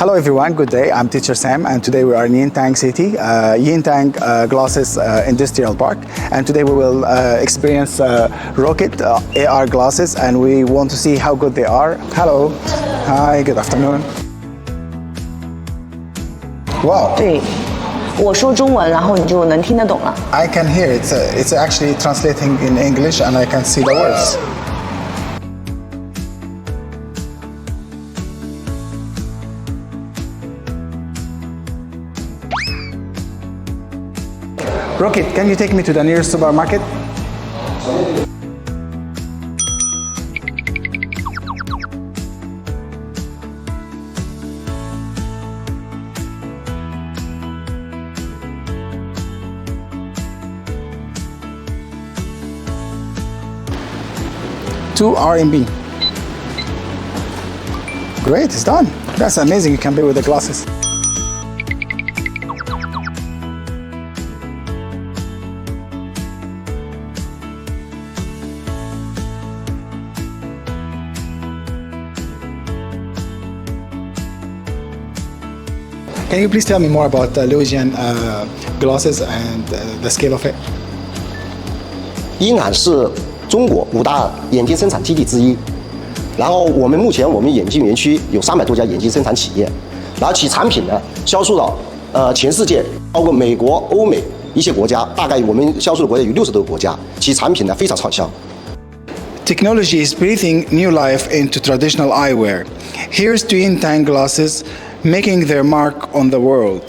Hello everyone, good day. I'm Teacher Sam and today we are in Yingtan City, Yingtan Glasses Industrial Park, and today we will experience Rocket AR glasses and we want to see how good they are. Hello. Hi, good afternoon. Wow. 对，我说中文，然后你就能听得懂了。 I can hear it. It's actually translating in English and I can see the words. Rocket, can you take me to the nearest supermarket? Two RMB. Great, it's done. That's amazing. You can pay with the glasses. Can you please tell me more about Yujiang glasses and the scale of it? 英罕是中国5大眼镜生产基地之一，然后目前我们眼镜园区有300多家眼镜生产企业，然后其产品呢销售到全世界，包括美国、欧美一些国家，大概我们销售的国家有60多个国家，其产品呢非常畅销。 Technology is breathing new life into traditional eyewear. Here's to Yingtan glasses making their mark on the world.